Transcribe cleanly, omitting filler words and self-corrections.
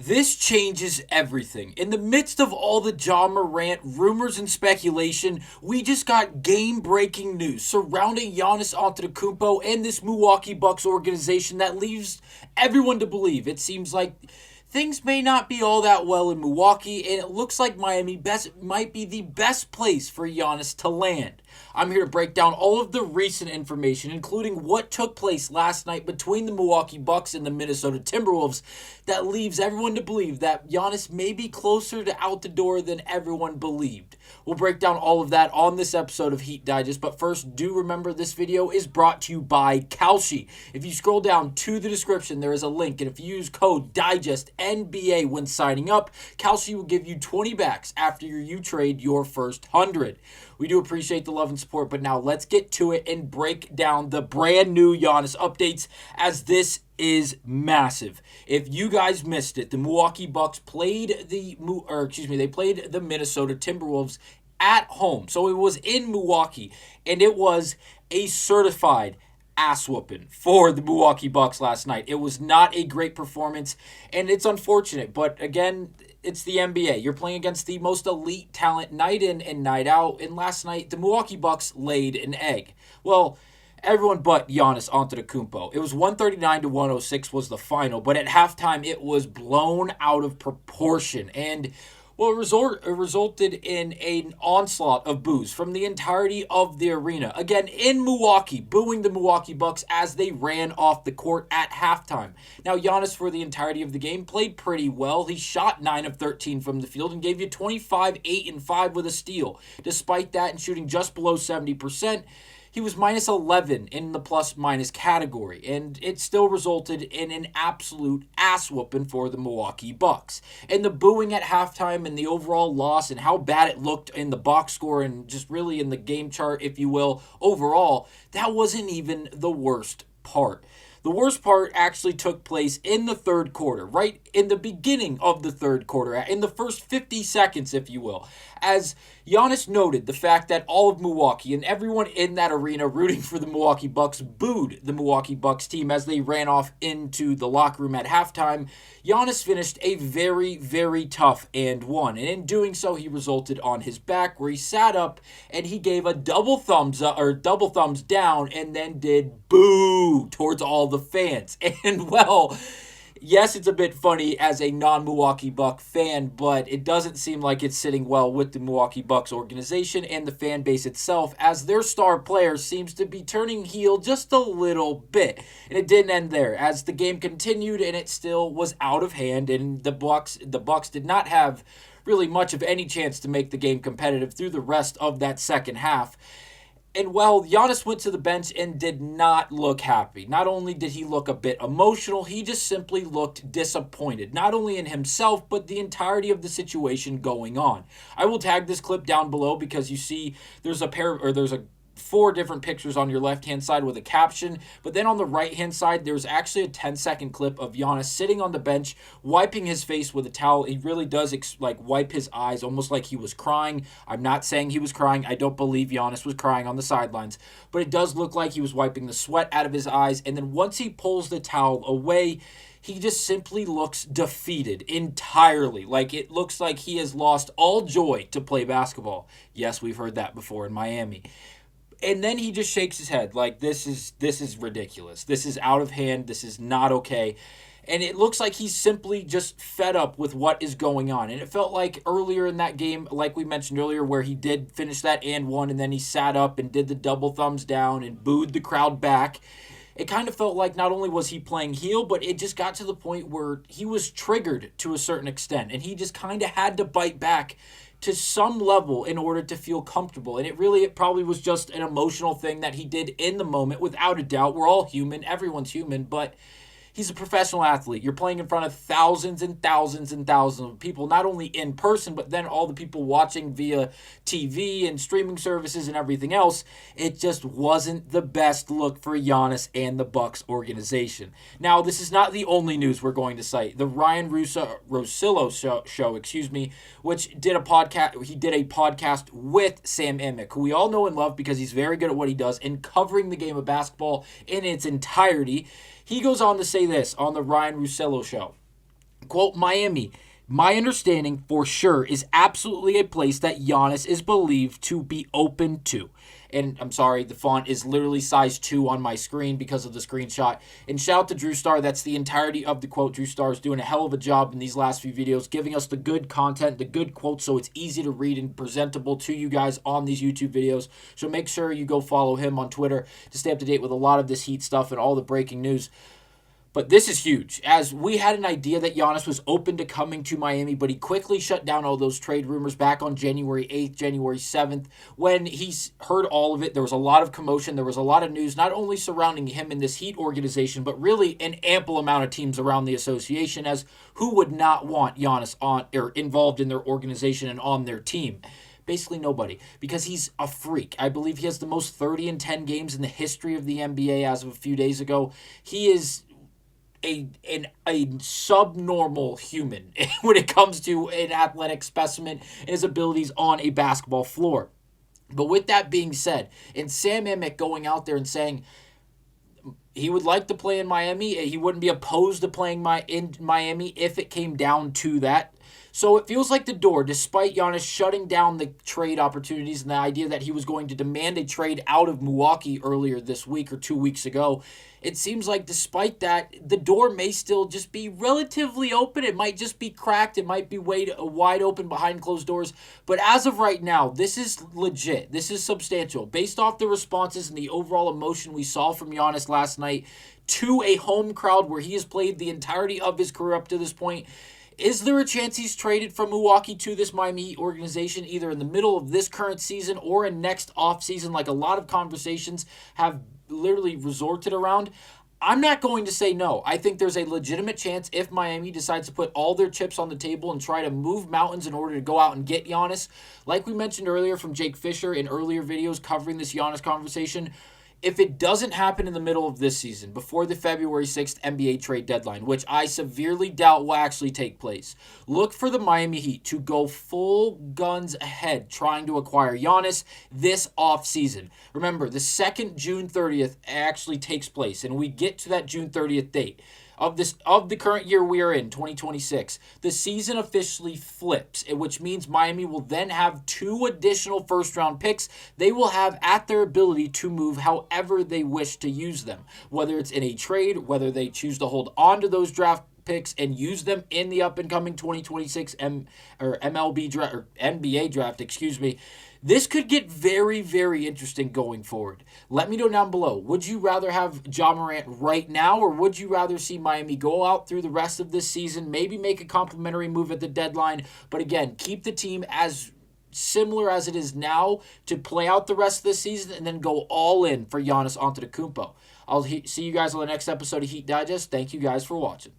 This changes everything. In the midst of all the Ja Morant rumors and speculation, we just got game-breaking news surrounding Giannis Antetokounmpo and this Milwaukee Bucks organization that leaves everyone to believe it seems like things may not be all that well in Milwaukee, and it looks like Miami might be the best place for Giannis to land. I'm here to break down all of the recent information, including what took place last night between the Milwaukee Bucks and the Minnesota Timberwolves, that leaves everyone to believe that Giannis may be closer to out the door than everyone believed. We'll break down all of that on this episode of Heat Digest, but first, do remember this video is brought to you by Kalshi. If you scroll down to the description, there is a link, and if you use code DIGESTNBA when signing up, Kalshi will give you 20 backs after you trade your first 100. We do appreciate the love and support, but now let's get to it and break down the brand new Giannis updates, as this is massive. If you guys missed it, the Milwaukee Bucks played they played the Minnesota Timberwolves at home. So it was in Milwaukee, and it was a certified ass whooping for the Milwaukee Bucks last night. It was not a great performance, and it's unfortunate, but again, it's the NBA. You're playing against the most elite talent night in and night out, and last night the Milwaukee Bucks laid an egg. Well, everyone but Giannis Antetokounmpo. It was 139 to 106 was the final, but at halftime it was blown out of proportion, and well, it resulted in an onslaught of boos from the entirety of the arena. Again, in Milwaukee, booing the Milwaukee Bucks as they ran off the court at halftime. Now, Giannis, for the entirety of the game, played pretty well. He shot 9 of 13 from the field and gave you 25, 8, and 5 with a steal. Despite that, and shooting just below 70%, he was minus 11 in the plus-minus category, and it still resulted in an absolute ass-whooping for the Milwaukee Bucks. And the booing at halftime and the overall loss and how bad it looked in the box score and just really in the game chart, if you will, overall, that wasn't even the worst part. The worst part actually took place in the third quarter, right in the beginning of the third quarter, in the first 50 seconds, if you will, as Giannis noted the fact that all of Milwaukee and everyone in that arena rooting for the Milwaukee Bucks booed the Milwaukee Bucks team as they ran off into the locker room at halftime. Giannis finished a very, very tough and one, and in doing so, he resulted on his back where he sat up and he gave a double thumbs up or double thumbs down and then did boo towards all the fans. And well, yes, it's a bit funny as a non-Milwaukee Buck fan, but it doesn't seem like it's sitting well with the Milwaukee Bucks organization and the fan base itself, as their star player seems to be turning heel just a little bit. And it didn't end there, as the game continued and it still was out of hand, and the Bucks did not have really much of any chance to make the game competitive through the rest of that second half. And well, Giannis went to the bench and did not look happy. Not only did he look a bit emotional, he just simply looked disappointed, not only in himself, but the entirety of the situation going on. I will tag this clip down below because you see there's a 4 different pictures on your left-hand side with a caption, but then on the right-hand side, there's actually a 10-second clip of Giannis sitting on the bench, wiping his face with a towel. He really does wipe his eyes, almost like he was crying. I'm not saying he was crying. I don't believe Giannis was crying on the sidelines, but it does look like he was wiping the sweat out of his eyes, and then once he pulls the towel away, he just simply looks defeated entirely. Like, it looks like he has lost all joy to play basketball. Yes, we've heard that before in Miami. And then he just shakes his head like, this is ridiculous. This is out of hand. This is not okay. And it looks like he's simply just fed up with what is going on. And it felt like earlier in that game, like we mentioned earlier, where he did finish that and one, and then he sat up and did the double thumbs down and booed the crowd back. It kind of felt like not only was he playing heel, but it just got to the point where he was triggered to a certain extent. And he just kind of had to bite back to some level in order to feel comfortable. And it probably was just an emotional thing that he did in the moment, without a doubt. We're all human. Everyone's human. But he's a professional athlete. You're playing in front of thousands and thousands and thousands of people, not only in person, but then all the people watching via TV and streaming services and everything else. It just wasn't the best look for Giannis and the Bucks organization. Now, this is not the only news we're going to cite. The Ryan Russillo show, which did a podcast. He did a podcast with Sam Amick, who we all know and love because he's very good at what he does in covering the game of basketball in its entirety. He goes on to say this on the Ryan Russillo show. Quote, Miami, my understanding for sure is absolutely a place that Giannis is believed to be open to. And I'm sorry, the font is literally size 2 on my screen because of the screenshot. And shout out to Drew Star. That's the entirety of the quote. Drew Star is doing a hell of a job in these last few videos, giving us the good content, the good quotes, so it's easy to read and presentable to you guys on these YouTube videos. So make sure you go follow him on Twitter to stay up to date with a lot of this Heat stuff and all the breaking news. But this is huge, as we had an idea that Giannis was open to coming to Miami, but he quickly shut down all those trade rumors back on January 8th, January 7th. When he's heard all of it, there was a lot of commotion, there was a lot of news, not only surrounding him in this Heat organization, but really an ample amount of teams around the association, as who would not want Giannis on or involved in their organization and on their team? Basically nobody, because he's a freak. I believe he has the most 30-10 games in the history of the NBA as of a few days ago. He is a subnormal human when it comes to an athletic specimen and his abilities on a basketball floor. But with that being said, and Sam Amick going out there and saying he would like to play in Miami, he wouldn't be opposed to playing in Miami if it came down to that. So it feels like the door, despite Giannis shutting down the trade opportunities and the idea that he was going to demand a trade out of Milwaukee earlier this week or 2 weeks ago, it seems like despite that, the door may still just be relatively open. It might just be cracked. It might be wide open behind closed doors. But as of right now, this is legit. This is substantial. Based off the responses and the overall emotion we saw from Giannis last night to a home crowd where he has played the entirety of his career up to this point, is there a chance he's traded from Milwaukee to this Miami Heat organization either in the middle of this current season or in next offseason, like a lot of conversations have literally resorted around? I'm not going to say no. I think there's a legitimate chance if Miami decides to put all their chips on the table and try to move mountains in order to go out and get Giannis. Like we mentioned earlier from Jake Fisher in earlier videos covering this Giannis conversation, if it doesn't happen in the middle of this season, before the February 6th NBA trade deadline, which I severely doubt will actually take place, look for the Miami Heat to go full guns ahead trying to acquire Giannis this offseason. Remember, the second June 30th actually takes place, and we get to that June 30th date of the current year we are in, 2026, the season officially flips, which means Miami will then have 2 additional first-round picks they will have at their ability to move however they wish to use them, whether it's in a trade, whether they choose to hold on to those draft picks and use them in the up-and-coming 2026 MLB draft or NBA draft, This could get very, very interesting going forward. Let me know down below. Would you rather have Ja Morant right now, or would you rather see Miami go out through the rest of this season, maybe make a complimentary move at the deadline, but again, keep the team as similar as it is now to play out the rest of the season and then go all in for Giannis Antetokounmpo? I'll see you guys on the next episode of Heat Digest. Thank you guys for watching.